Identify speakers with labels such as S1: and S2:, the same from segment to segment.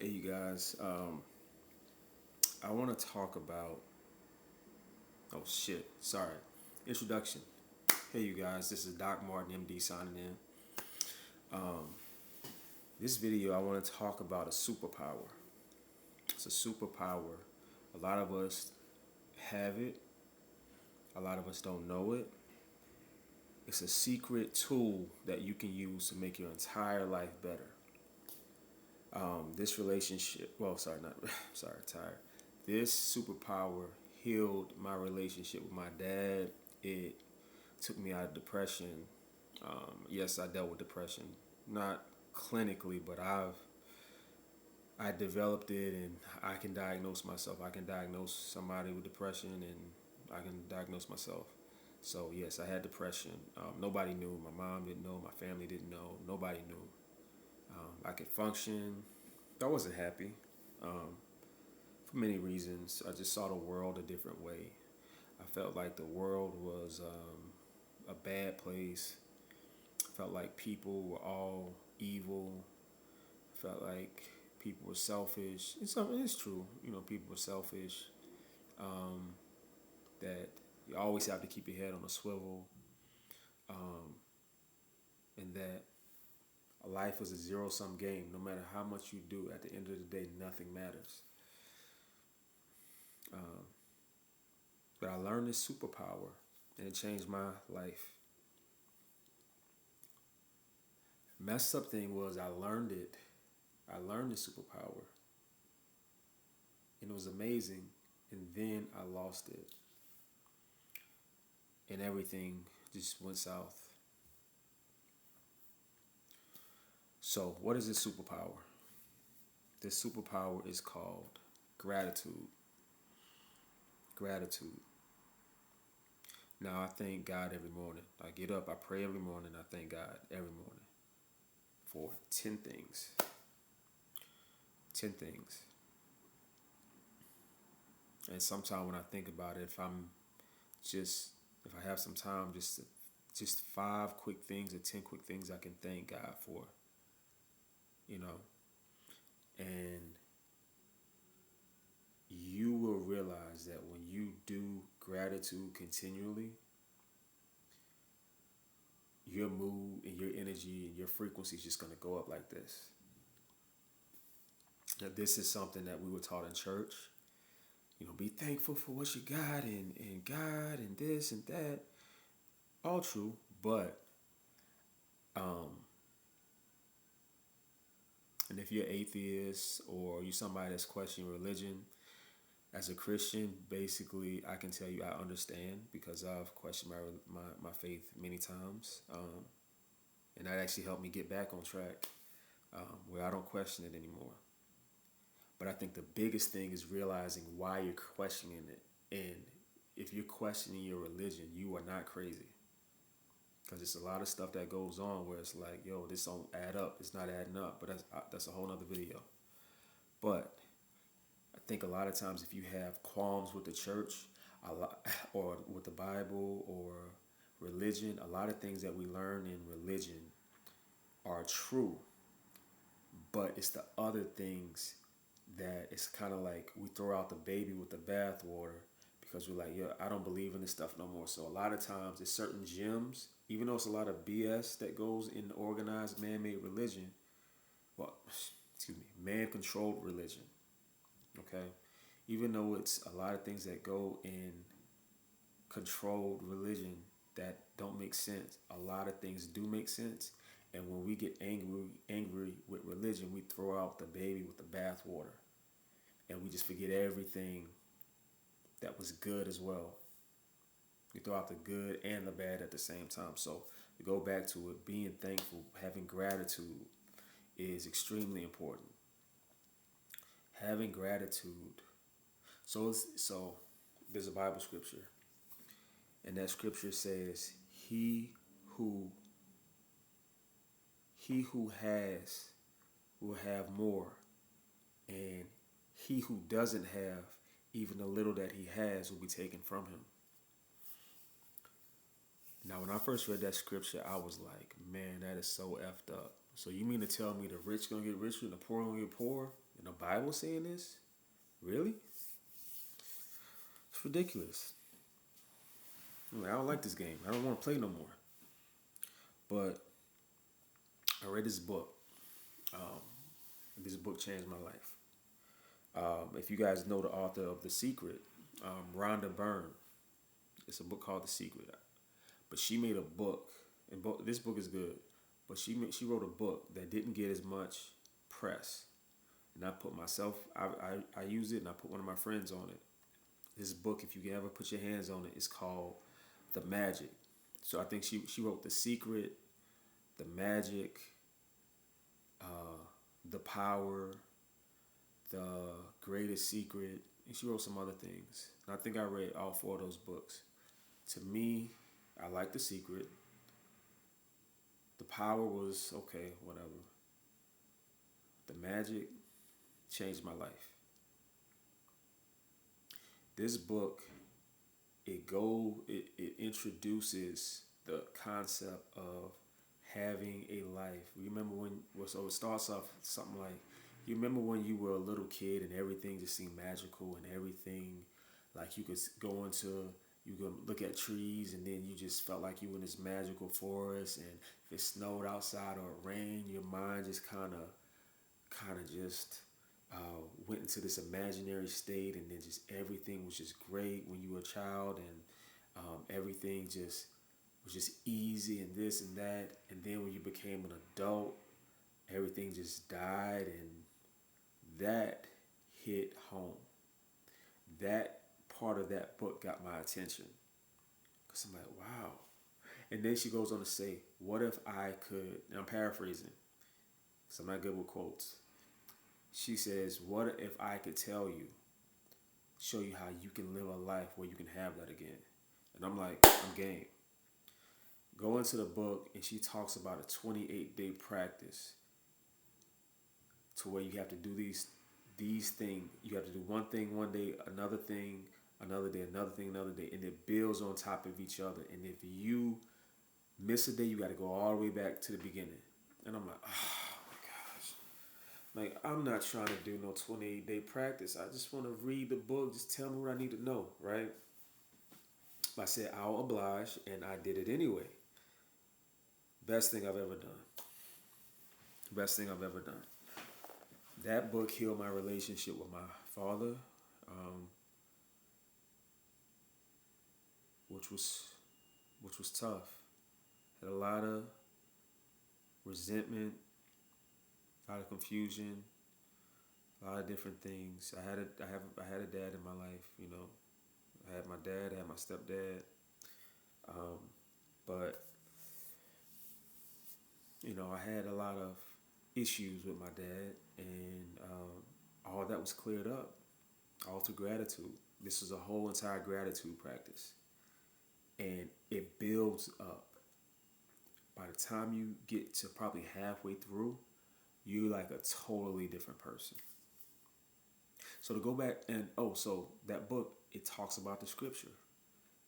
S1: Hey, you guys. I want to talk about. Oh shit! Sorry. Introduction. Hey, you guys. This is Doc Martin, MD, signing in. This video, I want to talk about a superpower. It's a superpower. A lot of us have it. A lot of us don't know it. It's a secret tool that you can use to make your entire life better. This relationship. Well, sorry, not. Sorry, tired. This superpower healed my relationship with my dad. It took me out of depression. Yes, I dealt with depression, not clinically, but I developed it, and I can diagnose myself. I can diagnose somebody with depression, and I can diagnose myself. So yes, I had depression. Nobody knew. My mom didn't know. My family didn't know. Nobody knew. I could function. I wasn't happy for many reasons. I just saw the world a different way. I felt like the world was a bad place. Felt like people were all evil. Felt like people were selfish. It's true. People were selfish. Um, that you always have to keep your head on a swivel. Um, and that life is a zero-sum game. No matter how much you do, at the end of the day, nothing matters. Um, but I learned this superpower, and it changed my life. Messed up thing was I learned it. I learned the superpower, and it was amazing. And then I lost it, and everything just went south. So, what is this superpower? This superpower is called gratitude. Gratitude. Now, I thank God every morning. I get up, I pray every morning, I thank God every morning for 10 things. 10 things. And sometimes when I think about it, if I have some time, just 5 quick things or 10 quick things I can thank God for, you know, and you will realize that when you do gratitude continually, your mood and your energy and your frequency is just going to go up like this. Now, this is something that we were taught in church. Be thankful for what you got and God and this and that. All true, but um, and if you're atheist or you're somebody that's questioning religion, as a Christian, basically, I can tell you I understand because I've questioned my faith many times, and that actually helped me get back on track, where I don't question it anymore. But I think the biggest thing is realizing why you're questioning it, and if you're questioning your religion, you are not crazy. Because it's a lot of stuff that goes on where it's like, yo, this don't add up. It's not adding up. But that's a whole nother video. But I think a lot of times if you have qualms with the church, or with the Bible or religion, a lot of things that we learn in religion are true. But it's the other things that it's kind of like we throw out the baby with the bathwater because we're like, yeah, I don't believe in this stuff no more. So a lot of times it's certain gems, even though it's a lot of BS that goes in organized man-made religion, well, excuse me, man-controlled religion, okay? Even though it's a lot of things that go in controlled religion that don't make sense, a lot of things do make sense. And when we get angry with religion, we throw out the baby with the bathwater, and we just forget everything that was good as well. We throw out the good and the bad at the same time. So to go back to it, being thankful, having gratitude is extremely important. Having gratitude. So there's a Bible scripture, and that scripture says, who he who has will have more, and he who doesn't have, even the little that he has, will be taken from him. Now, when I first read that scripture, I was like, man, that is so effed up. So you mean to tell me the rich gonna get richer and the poor gonna get poorer? And the Bible saying this? Really? It's ridiculous. I don't like this game. I don't want to play no more. But I read this book. Um, this book changed my life. If you guys know the author of The Secret, Rhonda Byrne, it's a book called The Secret. But she made a book, and this book is good. But she wrote a book that didn't get as much press, and I put myself, I used it, and I put one of my friends on it. This book, if you can ever put your hands on it, is called The Magic. So I think she wrote The Secret, The Magic, The Power, The Greatest Secret, and she wrote some other things. And I think I read all four of those books. To me, I like The Secret. The Power was okay, whatever. The Magic changed my life. This book, it introduces the concept of having a life. Remember so it starts off something like, you remember when you were a little kid and everything just seemed magical and everything, like you could look at trees and then you just felt like you were in this magical forest, and if it snowed outside or it rained, your mind just kind of just went into this imaginary state, and then just everything was just great when you were a child, and everything just was just easy and this and that. And then when you became an adult, everything just died, and that hit home. That part of that book got my attention, because I'm like, wow. And then she goes on to say, what if I could, and I'm paraphrasing, because I'm not good with quotes. She says, what if I could show you how you can live a life where you can have that again? And I'm like, I'm game. Go into the book, and she talks about a 28-day practice to where you have to do these things. You have to do one thing one day, another thing another day, another thing another day, and it builds on top of each other. And if you miss a day, you got to go all the way back to the beginning. And I'm like, oh my gosh. Like, I'm not trying to do no 28-day practice. I just want to read the book. Just tell me what I need to know, right? I said, I'll oblige, and I did it anyway. Best thing I've ever done. Best thing I've ever done. That book healed my relationship with my father, which was tough. Had a lot of resentment, a lot of confusion, a lot of different things. I had a dad in my life, you know. I had my dad, I had my stepdad, but you know, I had a lot of issues with my dad, and all that was cleared up, all through gratitude. This is a whole entire gratitude practice, and it builds up. By the time you get to probably halfway through, you're like a totally different person. So to go back and so that book, it talks about the scripture.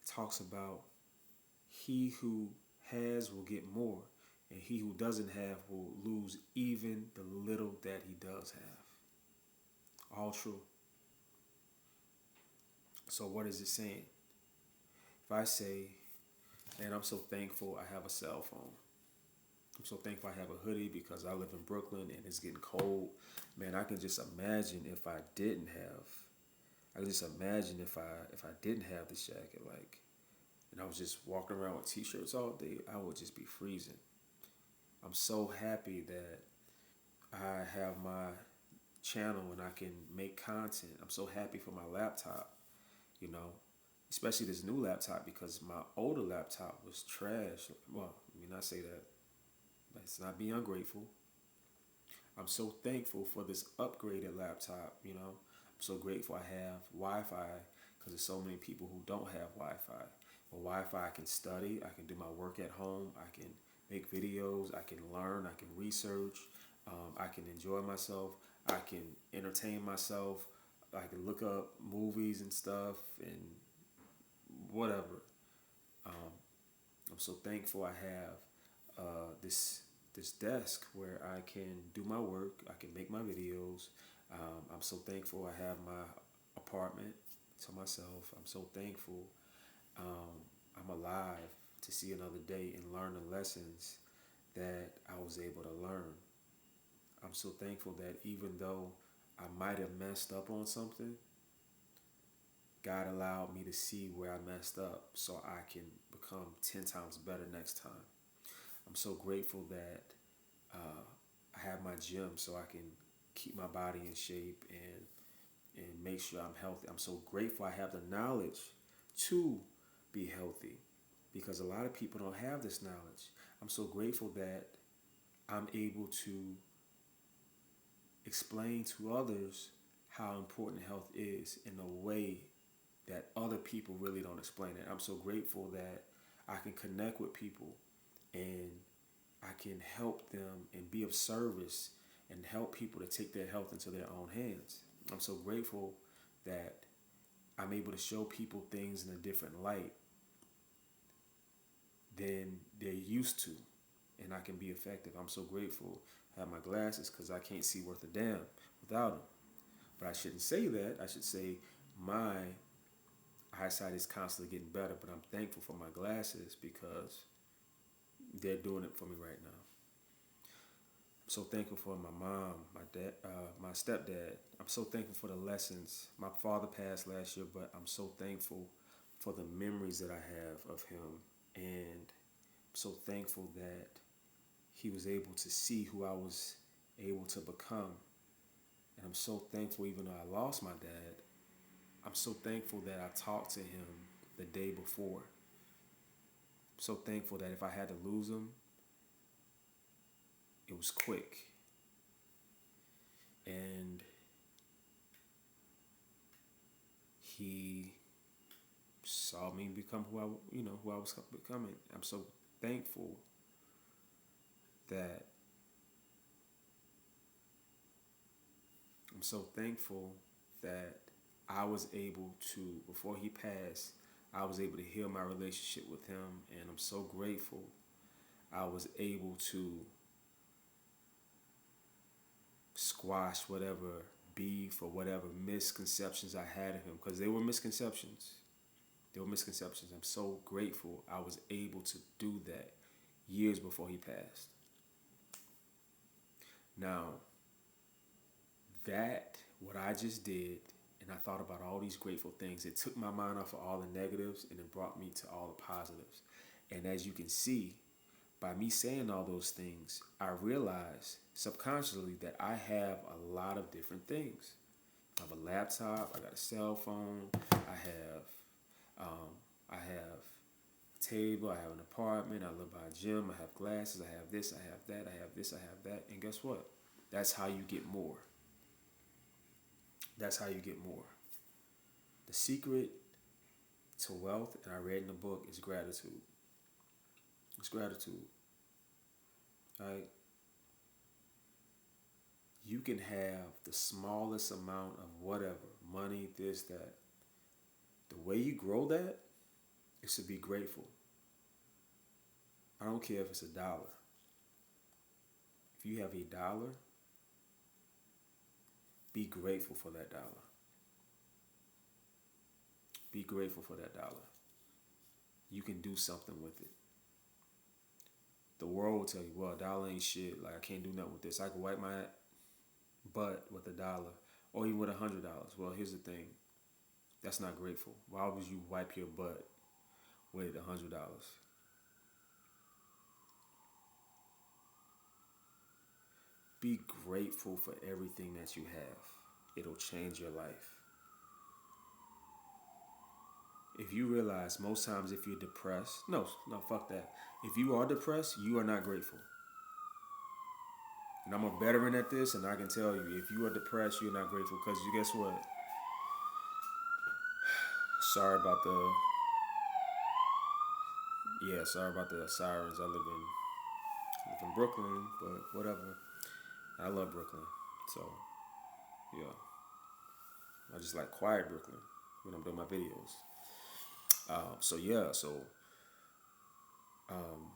S1: It talks about he who has will get more, and he who doesn't have will lose even the little that he does have. All true. So what is it saying? If I say, man, I'm so thankful I have a cell phone. I'm so thankful I have a hoodie because I live in Brooklyn and it's getting cold. Man, I can just imagine if I didn't have. I can just imagine if I didn't have this jacket, like, and I was just walking around with t-shirts all day, I would just be freezing. I'm so happy that I have my channel and I can make content. I'm so happy for my laptop, you know, especially this new laptop, because my older laptop was trash. Well, let me not say that. Let's not be ungrateful. I'm so thankful for this upgraded laptop, you know. I'm so grateful I have Wi-Fi, because there's so many people who don't have Wi-Fi. With Wi-Fi, I can study, I can do my work at home, I can make videos, I can learn, I can research, I can enjoy myself, I can entertain myself, I can look up movies and stuff and whatever. I'm so thankful I have this desk where I can do my work, I can make my videos, I'm so thankful I have my apartment to myself. I'm so thankful I'm alive to see another day and learn the lessons that I was able to learn. I'm so thankful that even though I might have messed up on something, God allowed me to see where I messed up so I can become 10 times better next time. I'm so grateful that I have my gym so I can keep my body in shape and make sure I'm healthy. I'm so grateful I have the knowledge to be healthy because a lot of people don't have this knowledge. I'm so grateful that I'm able to explain to others how important health is in a way that other people really don't explain it. I'm so grateful that I can connect with people and I can help them and be of service and help people to take their health into their own hands. I'm so grateful that I'm able to show people things in a different light than they're used to, and I can be effective. I'm so grateful I have my glasses because I can't see worth a damn without them. But I shouldn't say that. I should say my eyesight is constantly getting better, but I'm thankful for my glasses because they're doing it for me right now. I'm so thankful for my mom, my dad, my stepdad. I'm so thankful for the lessons. My father passed last year, but I'm so thankful for the memories that I have of him, and I'm so thankful that he was able to see who I was able to become. And I'm so thankful, even though I lost my dad, I'm so thankful that I talked to him the day before. I'm so thankful that if I had to lose him, it was quick. And he saw me become who I was becoming. I'm so thankful that I'm so thankful that I was able to, before he passed, I was able to heal my relationship with him, and I'm so grateful I was able to squash whatever beef or whatever misconceptions I had of him, because they were misconceptions. They were misconceptions. I'm so grateful I was able to do that years before he passed. Now, what I just did, and I thought about all these grateful things, it took my mind off of all the negatives and it brought me to all the positives. And as you can see, by me saying all those things, I realized subconsciously that I have a lot of different things. I have a laptop, I got a cell phone, I have a table, I have an apartment, I live by a gym, I have glasses, I have this, I have that, I have this, I have that. And guess what? That's how you get more. That's how you get more. The secret to wealth, and I read in the book, is gratitude. It's gratitude. Right? You can have the smallest amount of whatever, money, this, that. The way you grow that is to be grateful. I don't care if it's $1. If you have $1, be grateful for that dollar. Be grateful for that dollar. You can do something with it. The world will tell you, well, $1 ain't shit. Like, I can't do nothing with this. I can wipe my butt with $1 or even with $100. Well, here's the thing. That's not grateful. Why would you wipe your butt with $100? Be grateful for everything that you have. It'll change your life. If you realize most times if you're depressed, no, fuck that. If you are depressed, you are not grateful. And I'm a veteran at this, and I can tell you, if you are depressed, you're not grateful. Because you guess what? Sorry about the sorry about the sirens. I live in Brooklyn, but whatever. I love Brooklyn, so yeah. I just like quiet Brooklyn when I'm doing my videos.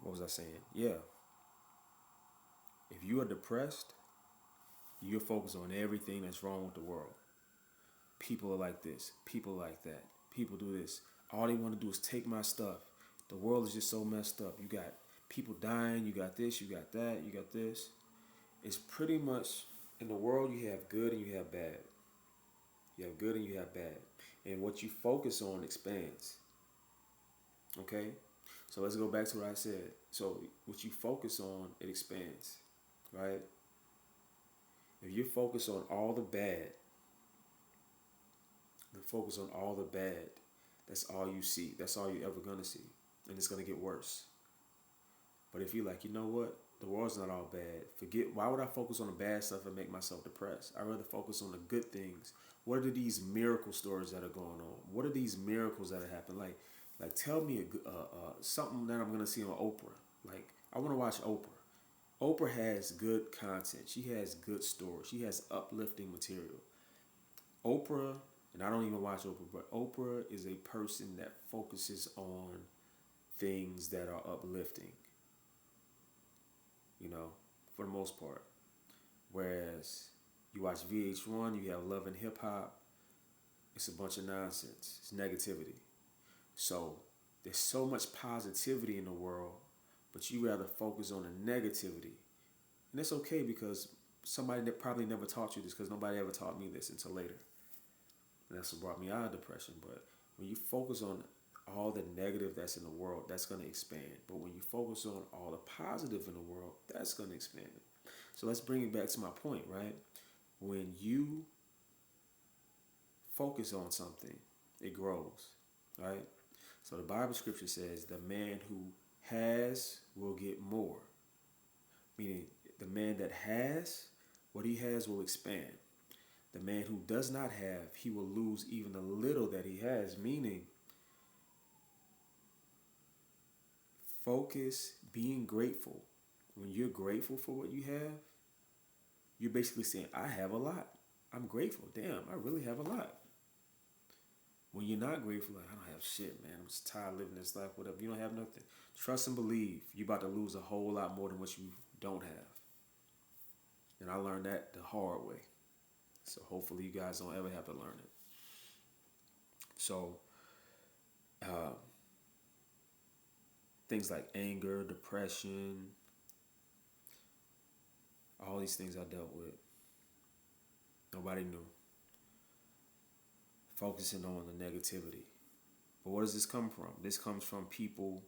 S1: What was I saying? Yeah, if you are depressed, You're focused on everything that's wrong with the world. People are like this. People like that. People do this. All they want to do is take my stuff. The world is just so messed up. You got people dying. You got this. You got that. You got this. It's pretty much in the world you have good and you have bad. You have good and you have bad. And what you focus on expands. Okay? So let's go back to what I said. So what you focus on, it expands. Right? If you focus on all the bad, focus on all the bad, that's all you see. That's all you're ever gonna see. And it's gonna get worse. But if you're like, you know what? The world's not all bad. Forget, why would I focus on the bad stuff and make myself depressed? I'd rather focus on the good things. What are these miracle stories that are going on? What are these miracles that are happening? Like tell me something that I'm gonna see on Oprah. Like I want to watch Oprah. Oprah has good content. She has good stories. She has uplifting material. Oprah, and I don't even watch Oprah, but Oprah is a person that focuses on things that are uplifting, you know, for the most part. Whereas you watch VH1, you have Love and Hip Hop, it's a bunch of nonsense. It's negativity. So there's so much positivity in the world, but you rather focus on the negativity. And it's okay because somebody that probably never taught you this, because nobody ever taught me this until later. And that's what brought me out of depression. But when you focus on all the negative that's in the world, that's going to expand. But when you focus on all the positive in the world, that's going to expand. So let's bring it back to my point, right? When you focus on something, it grows, right? So the Bible scripture says the man who has will get more. Meaning the man that has, what he has will expand. The man who does not have, he will lose even the little that he has. Meaning, focus, being grateful. When you're grateful for what you have, you're basically saying, I have a lot. I'm grateful. Damn, I really have a lot. When you're not grateful, like, I don't have shit, man. I'm just tired of living this life, whatever. You don't have nothing. Trust and believe you're about to lose a whole lot more than what you don't have. And I learned that the hard way. So hopefully you guys don't ever have to learn it. So uh, things like anger, depression, all these things I dealt with. Nobody knew. Focusing on the negativity. But where does this come from? This comes from people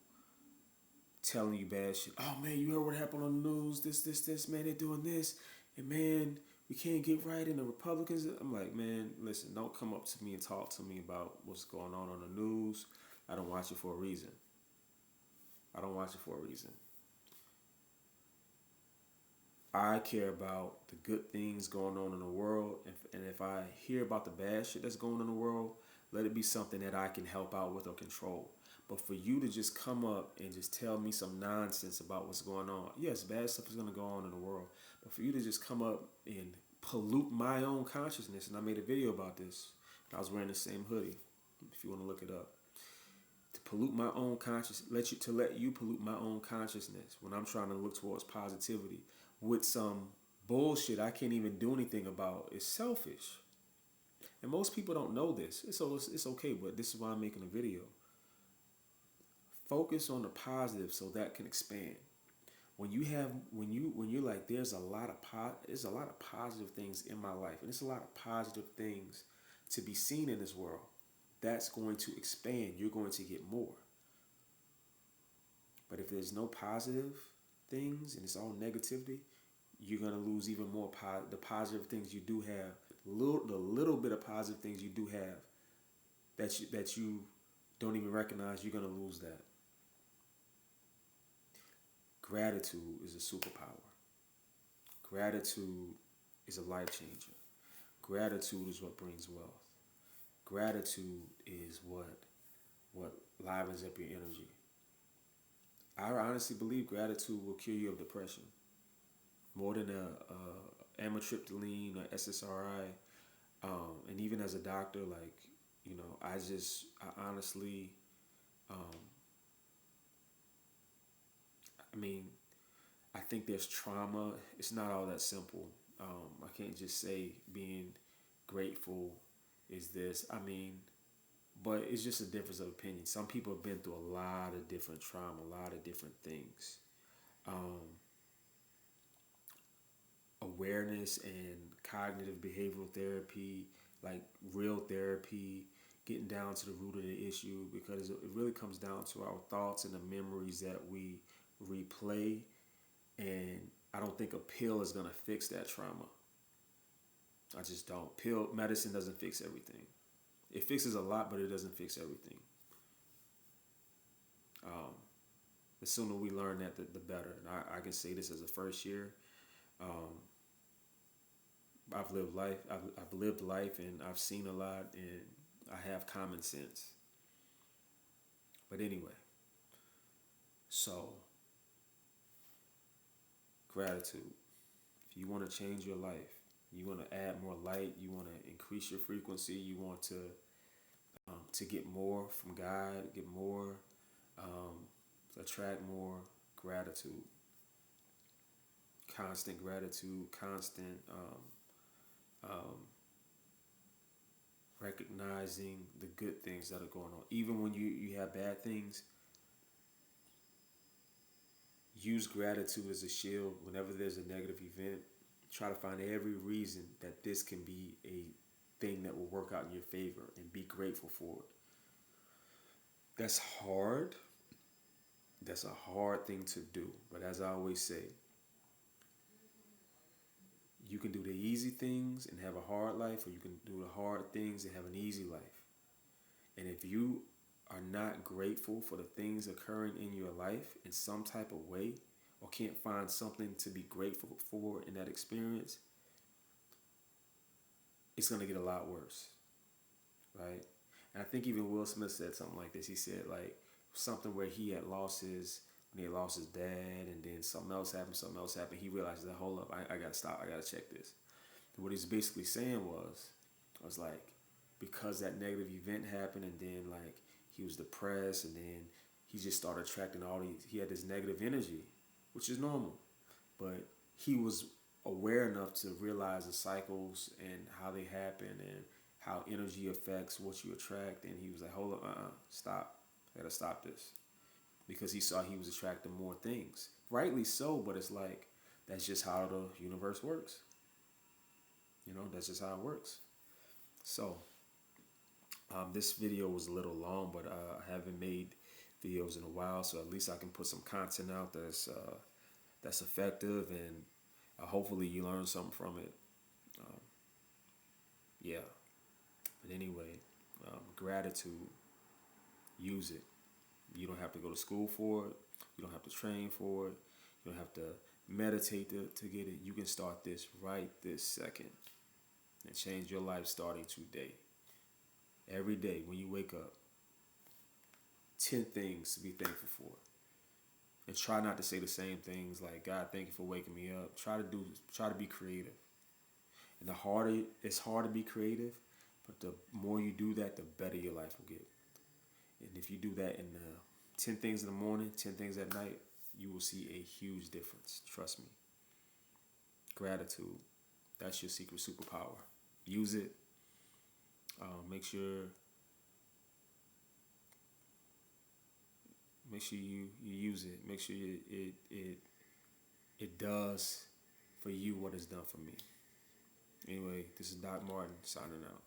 S1: telling you bad shit. Oh man, you heard what happened on the news? This, man, they're doing this. And man, we can't get right in the Republicans. I'm like, man, listen, don't come up to me and talk to me about what's going on the news. I don't watch it for a reason. I don't watch it for a reason. I care about the good things going on in the world. And if I hear about the bad shit that's going on in the world, let it be something that I can help out with or control. But for you to just come up and just tell me some nonsense about what's going on, yes, bad stuff is going to go on in the world. But for you to just come up and pollute my own consciousness, and I made a video about this. I was wearing the same hoodie, if you want to look it up. To pollute my own consciousness, let you pollute my own consciousness when I'm trying to look towards positivity with some bullshit I can't even do anything about is selfish. And most people don't know this. It's okay, but this is why I'm making a video. Focus on the positive so that can expand. When you're like, there's a lot of positive things in my life, and there's a lot of positive things to be seen in this world. That's going to expand. You're going to get more. But if there's no positive things and it's all negativity, you're going to lose even more the positive things you do have. The little bit of positive things you do have that you don't even recognize, you're going to lose that. Gratitude is a superpower. Gratitude is a life changer. Gratitude is what brings wealth. Gratitude is what livens up your energy. I honestly believe gratitude will cure you of depression. More than amitriptyline or SSRI. And even as a doctor, like, you know, I honestly, I mean, I think there's trauma. It's not all that simple. I can't just say being grateful is this. I mean, but it's just a difference of opinion. Some people have been through a lot of different trauma, a lot of different things. Um, Awareness and cognitive behavioral therapy, like real therapy, getting down to the root of the issue, because it really comes down to our thoughts and the memories that we replay. And I don't think a pill is going to fix that trauma. I just don't. Pill medicine doesn't fix everything. It fixes a lot, but it doesn't fix everything. Um, the sooner we learn that, the better. And I can say this as a first year. Um, I've lived life, and I've seen a lot, and I have common sense. But anyway, so gratitude. If you want to change your life, you want to add more light, you want to increase your frequency, you want to get more from God, get more, to attract more gratitude, constant gratitude, constant um, recognizing the good things that are going on. Even when you have bad things, use gratitude as a shield. Whenever there's a negative event, try to find every reason that this can be a thing that will work out in your favor and be grateful for it. That's hard. That's a hard thing to do. But as I always say, you can do the easy things and have a hard life, or you can do the hard things and have an easy life. And if you are not grateful for the things occurring in your life in some type of way, or can't find something to be grateful for in that experience, it's going to get a lot worse, right? And I think even Will Smith said something like this. He said like something where he had lost his when he had lost his dad, and then something else happened. Something else happened. He realized that, hold up, I gotta stop. I gotta check this. And what he's basically saying was like, because that negative event happened, and then like he was depressed, and then he just started attracting all these. He had this negative energy, which is normal, but he was aware enough to realize the cycles and how they happen and how energy affects what you attract. And he was like, hold up, stop. I gotta stop this. Because he saw he was attracting more things. Rightly so, but it's like, that's just how the universe works. That's just how it works. So, this video was a little long, but I haven't made videos in a while, so at least I can put some content out that's effective, and hopefully you learn something from it. Um, yeah. But anyway, gratitude, use it. You don't have to go to school for it. You don't have to train for it. You don't have to meditate to get it. You can start this right this second and change your life starting today. Every day when you wake up, 10 things to be thankful for. And try not to say the same things like, God, thank you for waking me up. Try to be creative. And it's hard to be creative, but the more you do that, the better your life will get. And if you do that in 10 things in the morning, 10 things at night, you will see a huge difference. Trust me. Gratitude. That's your secret superpower. Use it. Make sure you use it. Make sure it does for you what it's done for me. Anyway, this is Doc Martin signing out.